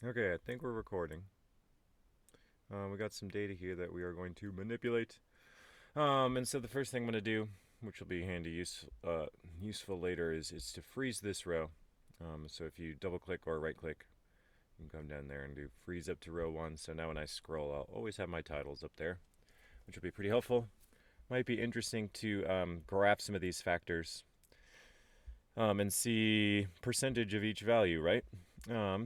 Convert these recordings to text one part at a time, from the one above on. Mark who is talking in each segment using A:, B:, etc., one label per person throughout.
A: Okay, I think we're recording. We got some data here that we are going to manipulate. And so the first thing I'm going to do, which will be useful later, is to freeze this row. So if you double click or right click, you can come down there and do freeze up to row 1. So now when I scroll, I'll always have my titles up there, which will be pretty helpful. Might be interesting to graph some of these factors and see percentage of each value, right?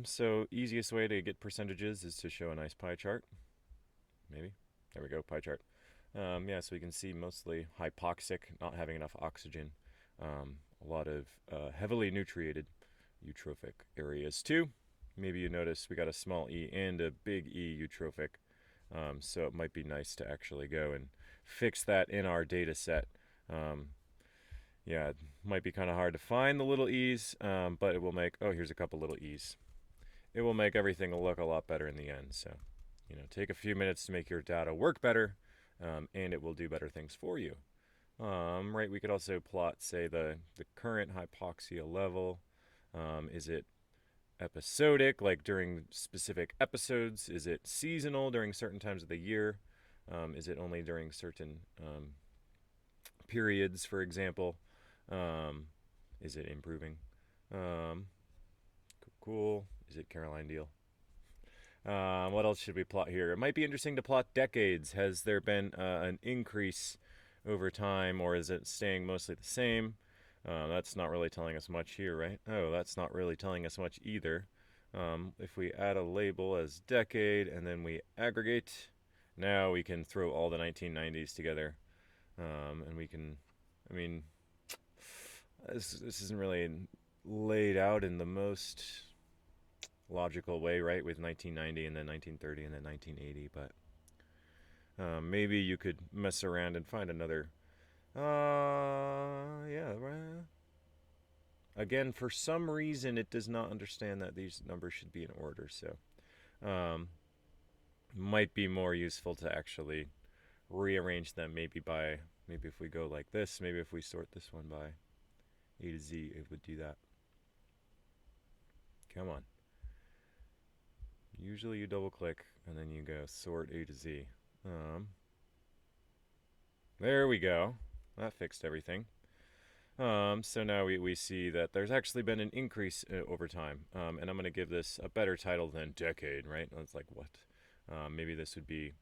A: So easiest way to get percentages is to show a nice pie chart. Maybe. There we go, pie chart. Yeah, so we can see mostly hypoxic, not having enough oxygen. A lot of heavily nutriated eutrophic areas too. Maybe you notice we got a small e and a big E eutrophic. So it might be nice to actually go and fix that in our data set. Um, yeah, it might be kind of hard to find the little e's, but it will make, oh, here's a couple little e's. It will make everything look a lot better in the end. So, take a few minutes to make your data work better, and it will do better things for you. Right, we could also plot, say, the current hypoxia level. Is it episodic, like during specific episodes? Is it seasonal during certain times of the year? Is it only during certain periods, for example? Um, is it improving? Um, cool. Is it Caroline Deal? What else should we plot here? It might be interesting to plot decades. Has there been an increase over time, or is it staying mostly the same? That's not really telling us much here, right? Oh, that's not really telling us much either. If we add a label as decade and then we aggregate, now we can throw all the 1990s together. And we can, I mean, this isn't really laid out in the most logical way, right? With 1990 and then 1930 and then 1980, but maybe you could mess around and find another. Yeah. Again, for some reason, it does not understand that these numbers should be in order, so um, might be more useful to actually rearrange them. Maybe if we go like this, maybe if we sort this one by A to Z, it would do that. Come on. Usually you double click and then you go sort A to Z. Um, there we go. That fixed everything. So now we see that there's actually been an increase over time. And I'm going to give this a better title than decade, right? It's like, what? Maybe this would be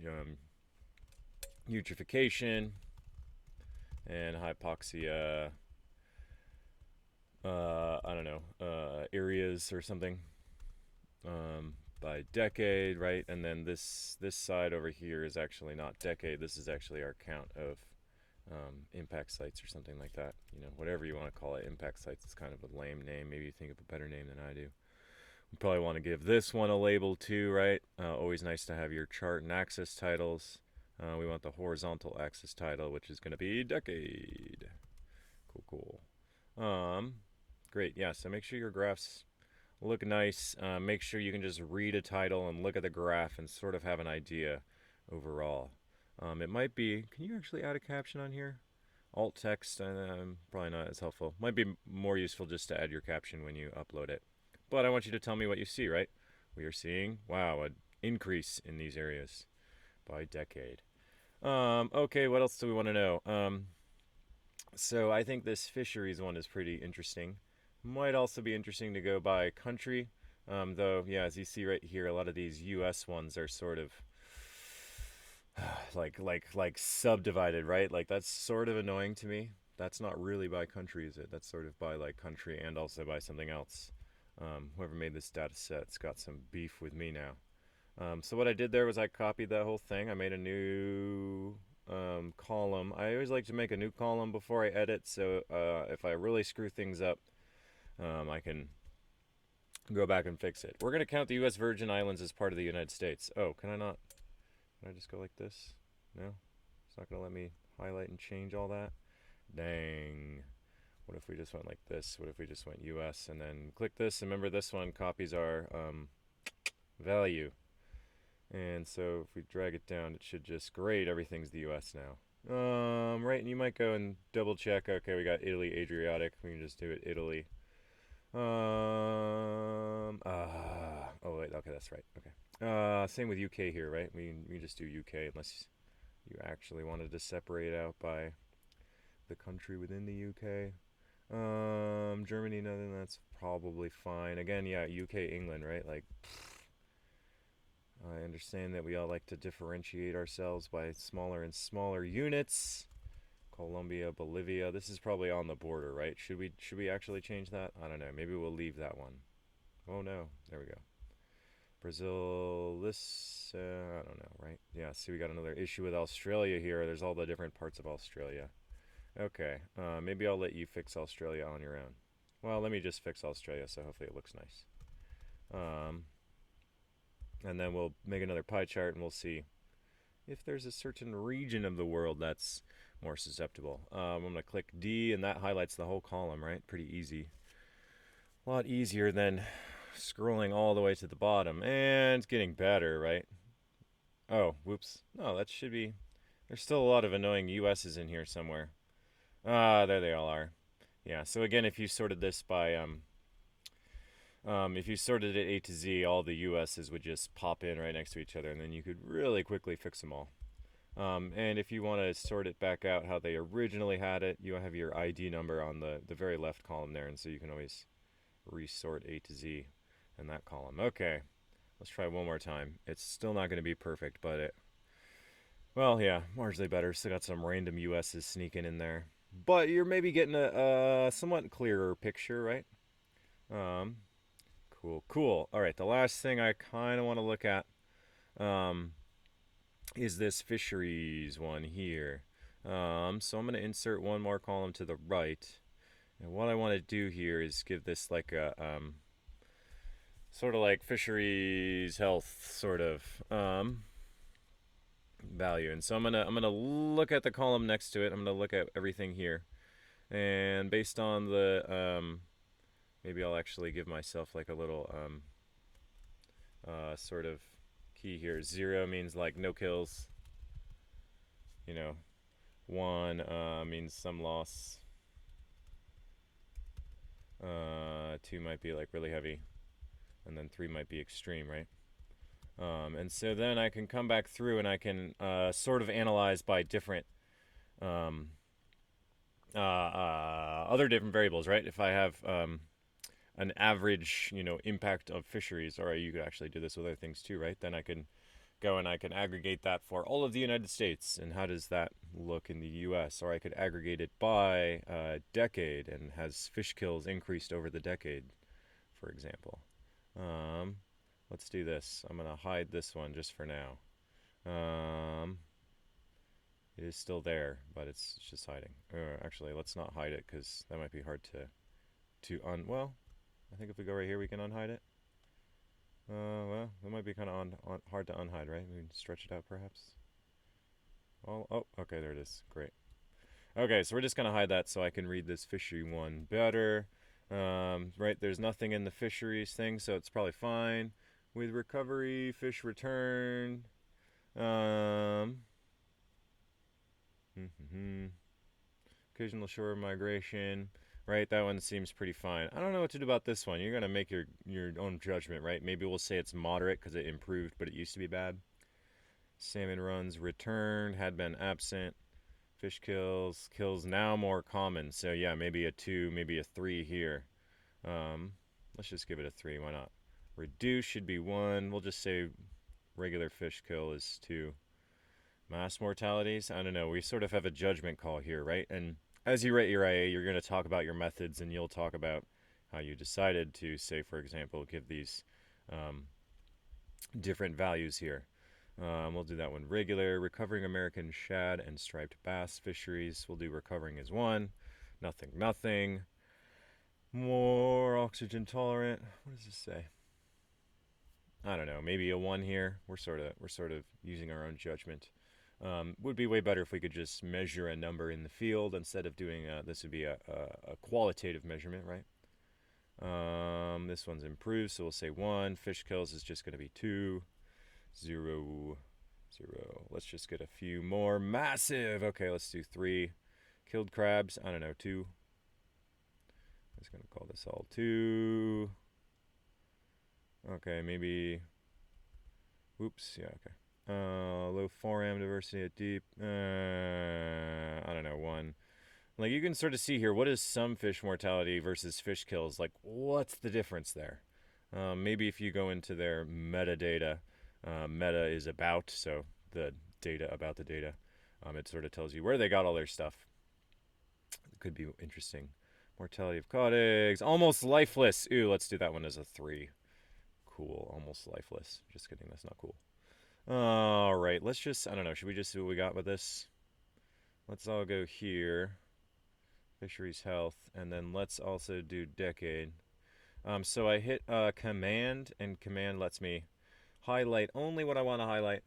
A: um, eutrophication and hypoxia, I don't know, areas or something by decade, right? And then this side over here is actually not decade. This is actually our count of impact sites or something like that. Whatever you want to call it. Impact sites is kind of a lame name. Maybe you think of a better name than I do. We probably want to give this one a label too, right? Always nice to have your chart and axis titles. We want the horizontal axis title, which is going to be decade. Cool. Um, Great. Yeah. So make sure your graphs look nice. Make sure you can just read a title and look at the graph and sort of have an idea overall. It might be. Can you actually add a caption on here? Alt text, probably not as helpful. Might be more useful just to add your caption when you upload it. But I want you to tell me what you see, right? We are seeing, wow, an increase in these areas by decade. Okay, what else do we want to know? So I think this fisheries one is pretty interesting. Might also be interesting to go by country. Though, yeah, as you see right here, a lot of these U.S. ones are sort of like subdivided, right? Like that's sort of annoying to me. That's not really by country, is it? That's sort of by like country and also by something else. Whoever made this data set's got some beef with me now. So what I did there was I copied that whole thing. I made a new column. I always like to make a new column before I edit, so if I really screw things up, I can go back and fix it. We're going to count the U.S. Virgin Islands as part of the United States. Oh, can I not? Can I just go like this? No? It's not going to let me highlight and change all that? Dang. What if we just went like this? What if we just went US and then click this? And remember, this one copies our value. And so if we drag it down, it should just, great, everything's the US now. Right, and you might go and double check. Okay, we got Italy, Adriatic. We can just do it Italy. US, right? Okay. Same with UK here, right? We just do UK unless you actually wanted to separate out by the country within the UK. Germany, nothing. That's probably fine. Again, yeah, UK, England, right? Like, I understand that we all like to differentiate ourselves by smaller and smaller units. Colombia, Bolivia. This is probably on the border, right? Should we actually change that? I don't know. Maybe we'll leave that one. Oh no, there we go. Brazil, this, I don't know, right? Yeah, see, we got another issue with Australia here. There's all the different parts of Australia. Okay, maybe I'll let you fix Australia on your own. Well, let me just fix Australia, so hopefully it looks nice. And then we'll make another pie chart and we'll see if there's a certain region of the world that's more susceptible. I'm going to click D, and that highlights the whole column, right? Pretty easy. A lot easier than scrolling all the way to the bottom. And it's getting better, right? Oh, whoops. No, that should be... There's still a lot of annoying US's in here somewhere. Ah, there they all are. Yeah, so again, if you sorted this by... if you sorted it A to Z, all the US's would just pop in right next to each other, and then you could really quickly fix them all. And if you want to sort it back out how they originally had it, you have your ID number on the very left column there, and so you can always resort A to Z in that column. Okay, let's try one more time. It's still not going to be perfect, but it... Well, yeah, marginally better. Still got some random US's sneaking in there. But you're maybe getting a somewhat clearer picture, right? Cool. All right, the last thing I kind of want to look at is this fisheries one here. So I'm going to insert one more column to the right. And what I want to do here is give this like a sort of like fisheries health sort of value. And so I'm gonna look at the column next to it. I'm gonna look at everything here, and based on the maybe I'll actually give myself like a little sort of key here. 0 means like no kills. You know, 1 means some loss. 2 might be like really heavy, and then 3 might be extreme, right? And so then I can come back through and I can sort of analyze by different other different variables, right? If I have an average, impact of fisheries, or you could actually do this with other things too, right? Then I can go and I can aggregate that for all of the United States, and how does that look in the U.S.? Or I could aggregate it by decade, and has fish kills increased over the decade, for example. Let's do this. I'm going to hide this one just for now. It is still there, but it's just hiding. Actually, let's not hide it, because that might be hard well, I think if we go right here, we can unhide it. Well, that might be kind of hard to unhide, right? We can stretch it out, perhaps. Oh, okay, there it is. Great. Okay, so we're just going to hide that so I can read this fishery one better. Right, there's nothing in the fisheries thing, so it's probably fine. With recovery, fish return. Occasional shore migration. Right, that one seems pretty fine. I don't know what to do about this one. You're going to make your own judgment, right? Maybe we'll say it's moderate because it improved, but it used to be bad. Salmon runs returned, had been absent. Fish kills now more common. So yeah, maybe a 2, maybe a 3 here. Let's just give it a 3. Why not? Reduce should be 1. We'll just say regular fish kill is 2. Mass mortalities? I don't know. We sort of have a judgment call here, right? And as you write your IA, you're going to talk about your methods, and you'll talk about how you decided to, say, for example, give these different values here. We'll do that one. Regular, recovering American shad and striped bass fisheries. We'll do recovering as 1. Nothing. More oxygen tolerant. What does this say? I don't know. Maybe a 1 here. We're sort of using our own judgment. Would be way better if we could just measure a number in the field instead of doing this would be a qualitative measurement, right? This one's improved, so we'll say 1. Fish kills is just going to be 2. 0. Let's just get a few more. Massive. Okay, let's do 3. Killed crabs. I don't know. 2. I'm just going to call this all 2. Okay, maybe Whoops, yeah, okay. Low foram diversity at deep. I don't know, 1. Like, you can sort of see here, what is some fish mortality versus fish kills? Like, what's the difference there? Maybe if you go into their metadata, meta is about, so the data about the data. It sort of tells you where they got all their stuff. It could be interesting. Mortality of cod eggs, almost lifeless. Ooh, let's do that one as a 3. Cool, almost lifeless. Just kidding, that's not cool. All right, let's just, I don't know, should we just see what we got with this? Let's all go here. Fisheries health, and then let's also do decade. So I hit command, and command lets me highlight only what I want to highlight.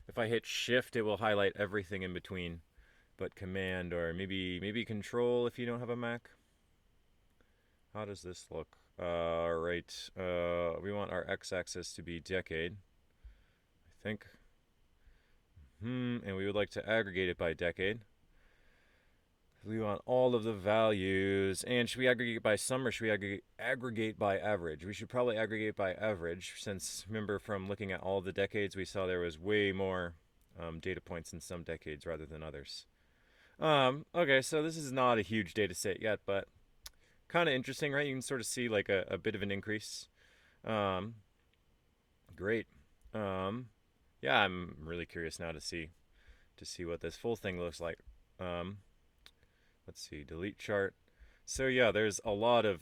A: If I hit shift, it will highlight everything in between. But command, or maybe control if you don't have a Mac. How does this look? Right. We want our x-axis to be decade, I think. And we would like to aggregate it by decade. We want all of the values. And should we aggregate by sum, or should we aggregate by average? We should probably aggregate by average, since, remember, from looking at all the decades, we saw there was way more data points in some decades rather than others. Okay, so this is not a huge data set yet, but kind of interesting, right? You can sort of see like a bit of an increase. Great. Yeah, I'm really curious now to see what this full thing looks like. Let's see, delete chart. So yeah, there's a lot of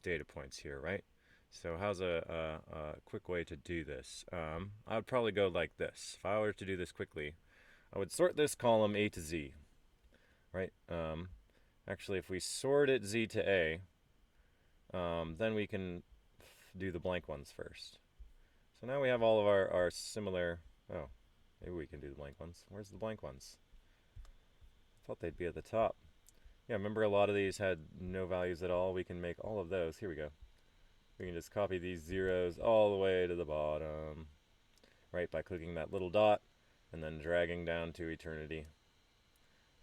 A: data points here, right? So how's a quick way to do this? I would probably go like this. If I were to do this quickly, I would sort this column A to Z, right? Actually, if we sort it Z to A, then we can do the blank ones first. So now we have all of our similar, oh, maybe we can do the blank ones. Where's the blank ones? I thought they'd be at the top. Yeah, remember a lot of these had no values at all. We can make all of those. Here we go. We can just copy these zeros all the way to the bottom, right, by clicking that little dot and then dragging down to eternity,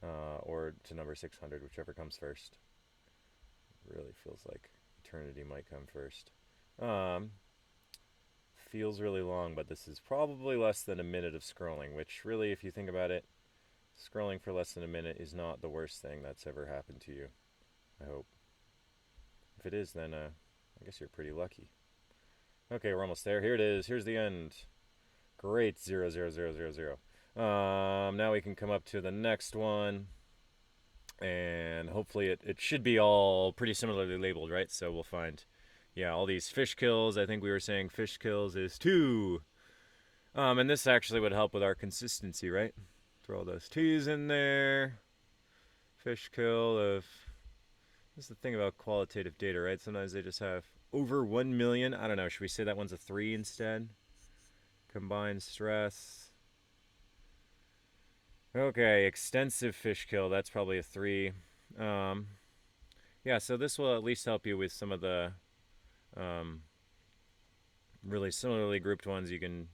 A: or to number 600, whichever comes first. It really feels like eternity might come first. Feels really long, but this is probably less than a minute of scrolling, which really, if you think about it, scrolling for less than a minute is not the worst thing that's ever happened to you, I hope. If it is, then I guess you're pretty lucky. Okay, we're almost there. Here it is. Here's the end. Great. 0, 0, 0, 0, 0. Now we can come up to the next one, and hopefully it should be all pretty similarly labeled, right? So we'll find, yeah, all these fish kills. I think we were saying fish kills is 2. And this actually would help with our consistency, right? Throw those 2's in there. Fish kill of, this is the thing about qualitative data, right? Sometimes they just have over 1 million. I don't know, should we say that one's a 3 instead? Combined stress. Okay, extensive fish kill, that's probably a 3. Yeah, so this will at least help you with some of the really similarly grouped ones. You can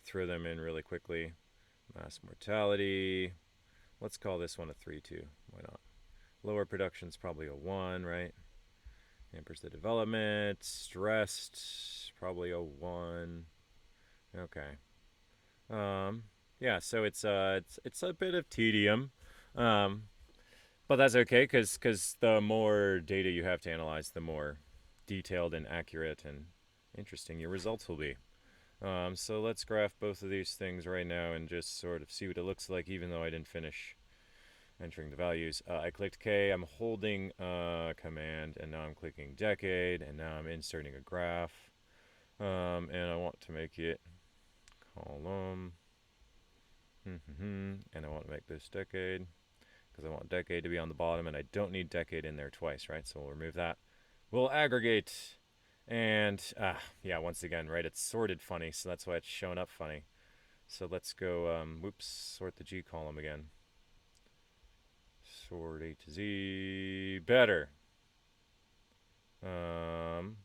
A: throw them in really quickly. Mass mortality. Let's call this one a 3 too. Why not? Lower production's probably a 1, right? Hampers the development. Stressed, probably a 1. Okay. Yeah, so it's a bit of tedium. But that's okay, because the more data you have to analyze, the more detailed and accurate and interesting your results will be. So let's graph both of these things right now and just sort of see what it looks like, even though I didn't finish entering the values. I clicked K, I'm holding command, and now I'm clicking decade, and now I'm inserting a graph. And I want to make it column. And I want to make this decade, because I want decade to be on the bottom, and I don't need decade in there twice, right? So we'll remove that. We'll aggregate, and yeah, once again, right, it's sorted funny, so that's why it's showing up funny. So let's go, sort the G column again. Sort A to Z, better. And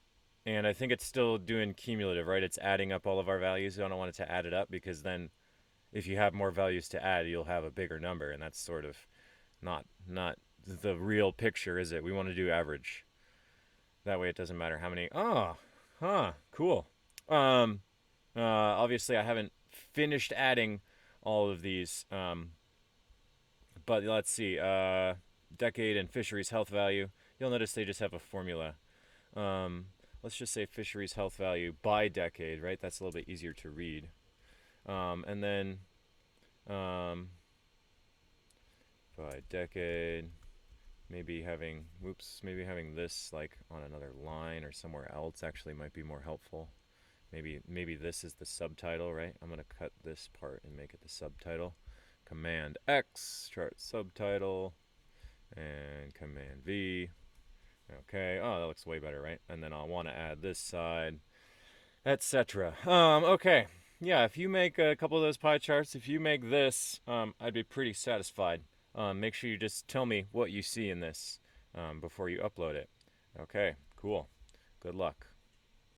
A: I think it's still doing cumulative, right? It's adding up all of our values. I don't want it to add it up, because then if you have more values to add, you'll have a bigger number, and that's sort of not the real picture, is it? We want to do average. That way it doesn't matter how many. Oh, huh, cool. obviously I haven't finished adding all of these, but let's see, decade and fisheries health value. You'll notice they just have a formula. Um, let's just say fisheries health value by decade, right? That's a little bit easier to read. And then um, by decade, maybe having this like on another line or somewhere else actually might be more helpful. Maybe this is the subtitle, right? I'm gonna cut this part and make it the subtitle. Command X, chart subtitle, and Command V. Okay, oh, that looks way better, right? And then I'll want to add this side, etc. Okay, yeah, if you make a couple of those pie charts, if you make this, I'd be pretty satisfied. Make sure you just tell me what you see in this before you upload it. Okay, cool. Good luck.